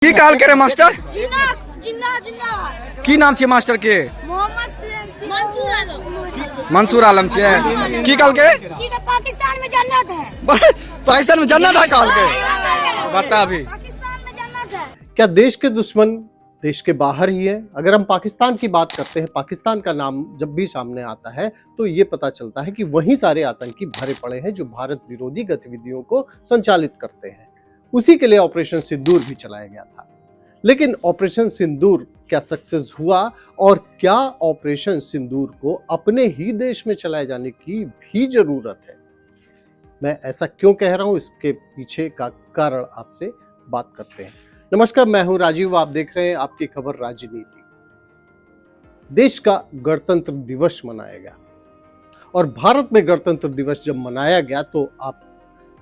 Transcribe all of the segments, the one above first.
की काल करे मास्टर जिन्ना जिन्ना जिन्ना की नाम छे मास्टर के मोहम्मद मंसूर आलम मंसूर आलम छे की काल के पाकिस्तान में जन्नत है। पाकिस्तान में जन्नत है काल के बता अभी पाकिस्तान में जन्नत है। क्या देश के दुश्मन देश के बाहर ही है? अगर हम पाकिस्तान की बात करते हैं, पाकिस्तान का नाम जब भी सामने आता है तो ये पता चलता है कि वहीं सारे आतंकी भरे पड़े हैं जो भारत विरोधी गतिविधियों को संचालित करते हैं। उसी के लिए ऑपरेशन सिंदूर भी चलाया गया था। लेकिन ऑपरेशन सिंदूर क्या सक्सेस हुआ और क्या ऑपरेशन सिंदूर को अपने ही देश में चलाए जाने की भी जरूरत है? मैं ऐसा क्यों कह रहा हूं, इसके पीछे का कारण आपसे बात करते हैं। नमस्कार, मैं हूं राजीव, आप देख रहे हैं आपकी खबर राजनीति। देश का गणतंत्र दिवस मनाया गया और भारत में गणतंत्र दिवस जब मनाया गया तो आप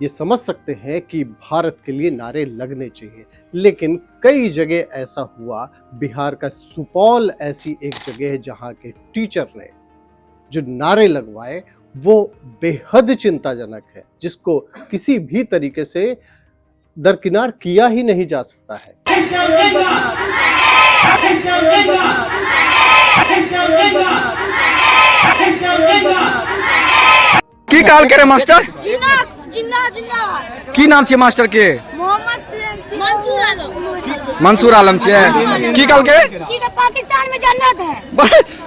ये समझ सकते हैं कि भारत के लिए नारे लगने चाहिए। लेकिन कई जगह ऐसा हुआ, बिहार का सुपौल ऐसी एक जगह है जहां के टीचर ने जो नारे लगवाए वो बेहद चिंताजनक है, जिसको किसी भी तरीके से दरकिनार किया ही नहीं जा सकता है। की काल करे मास्टर जिन्ना जिन्ना जिन्ना की नाम छे मास्टर के मोहम्मद मंसूर आलम मंसूर आलम छे की काल के पाकिस्तान में जन्नत है।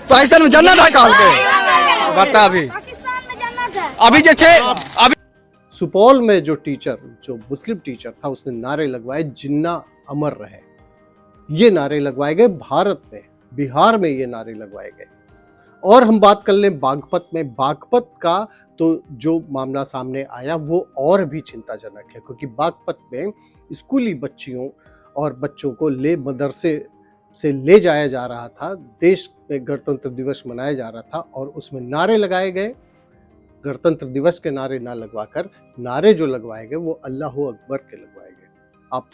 पाकिस्तान में जन्नत है काल के बता अभी पाकिस्तान में जन्नत है। अभी जे छे अभी सुपौल में जो मुस्लिम टीचर था, उसने नारे लगवाए जिन्ना अमर रहे। ये नारे लगवाए गए भारत में, बिहार में ये नारे लगवाए गए। और हम बात कर लें बागपत में, बागपत का तो जो मामला सामने आया वो और भी चिंताजनक है, क्योंकि बागपत में स्कूली बच्चियों और बच्चों को मदरसे से ले जाया जा रहा था, देश में गणतंत्र दिवस मनाया जा रहा था और उसमें नारे लगाए गए। गणतंत्र दिवस के नारे ना लगवाकर नारे जो लगवाए गए वो अल्लाहू अकबर के लगवाए गए। आप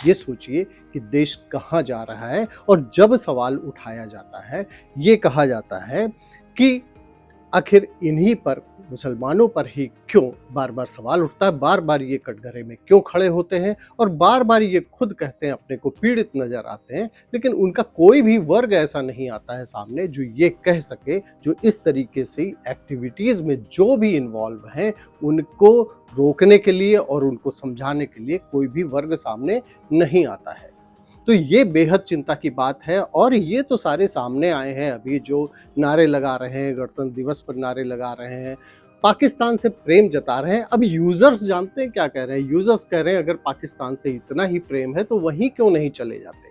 ये सोचिए कि देश कहाँ जा रहा है। और जब सवाल उठाया जाता है, ये कहा जाता है कि आखिर इन्हीं पर, मुसलमानों पर ही क्यों बार बार सवाल उठता है, बार बार ये कटघरे में क्यों खड़े होते हैं और बार बार ये खुद कहते हैं अपने को पीड़ित नजर आते हैं। लेकिन उनका कोई भी वर्ग ऐसा नहीं आता है सामने जो ये कह सके, जो इस तरीके से एक्टिविटीज में जो भी इन्वॉल्व हैं उनको रोकने के लिए और उनको समझाने के लिए कोई भी वर्ग सामने नहीं आता है। तो ये बेहद चिंता की बात है। और ये तो सारे सामने आए हैं अभी, जो नारे लगा रहे हैं, गणतंत्र दिवस पर नारे लगा रहे हैं, पाकिस्तान से प्रेम जता रहे हैं। अब यूजर्स जानते हैं क्या कह रहे हैं। यूजर्स कह रहे हैं अगर पाकिस्तान से इतना ही प्रेम है तो वहीं क्यों नहीं चले जाते।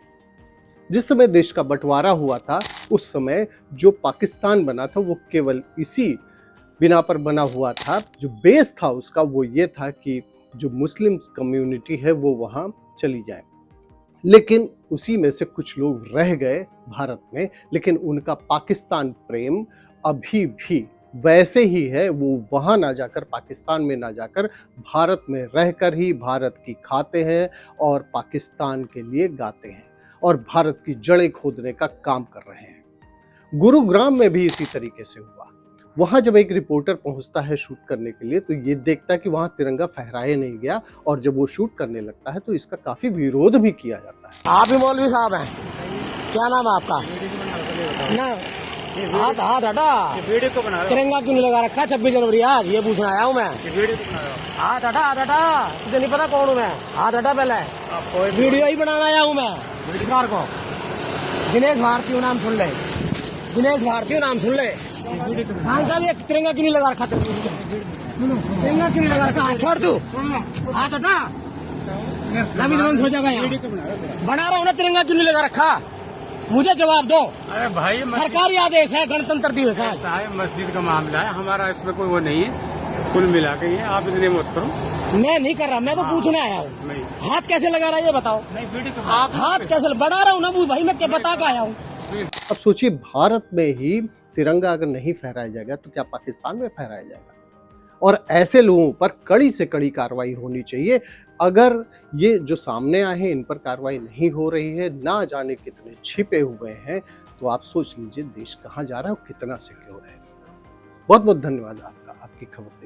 जिस समय देश का बंटवारा हुआ था उस समय जो पाकिस्तान बना था वो केवल इसी बिना पर बना हुआ था, जो बेस था उसका वो ये था कि जो मुस्लिम कम्युनिटी है वो वहाँ चली जाए। लेकिन उसी में से कुछ लोग रह गए भारत में, लेकिन उनका पाकिस्तान प्रेम अभी भी वैसे ही है। वो वहाँ ना जाकर, पाकिस्तान में ना जाकर, भारत में रहकर ही भारत की खाते हैं और पाकिस्तान के लिए गाते हैं और भारत की जड़ें खोदने का काम कर रहे हैं। गुरुग्राम में भी इसी तरीके से हुआ। वहाँ जब एक रिपोर्टर पहुँचता है शूट करने के लिए तो ये देखता है कि वहाँ तिरंगा फहराया नहीं गया, और जब वो शूट करने लगता है तो इसका काफी विरोध भी किया जाता है। आप ही मौलवी साहब हैं, क्या नाम है आपका? ना हाथ हाथ हटा, तिरंगा क्यों नहीं लगा रखा 26 जनवरी आज? ये पूछना आया हूँ मैं। हाथ हटा, हाथ हटा, तुझे नहीं पता कौन हूँ मैं? हाथ हटा पहले, वीडियो ही बनाना आया हूँ मैं। सरकार को दिनेश भारती नाम सुन ले, दिनेश भारती नाम सुन ले। खान साहब ये तिरंगा क्यों नहीं लगा रखा? तिरंगा क्यों नहीं लगा रखा? हाथ छोड़, तू हाथ हटा, नवीन वंश हो जाएगा यहाँ। बना रहा हूँ ना, तिरंगा क्यों नहीं लगा रखा? मुझे जवाब दो। अरे भाई, सरकारी आदेश है, गणतंत्र दिवस है। ऐसा है, मस्जिद का मामला है हमारा, इसमें कोई वो नहीं है। कुल मिला के ये आप इतने मत करो। मैं नहीं कर रहा, मैं तो पूछने आया हूँ। हाथ कैसे लगा रहा है ये बताओ। आप हाथ कैसे बना रहा हूँ ना भाई, मैं क्या बता के आया हूँ। अब सोचिए, भारत में ही तिरंगा अगर नहीं फहराया जाएगा तो क्या पाकिस्तान में फहराया जाएगा? और ऐसे लोगों पर कड़ी से कड़ी कार्रवाई होनी चाहिए। अगर ये जो सामने आए हैं इन पर कार्रवाई नहीं हो रही है, ना जाने कितने छिपे हुए हैं, तो आप सोच लीजिए देश कहाँ जा रहा है और कितना सिक्योर है। बहुत बहुत धन्यवाद आपका, आपकी खबर देखने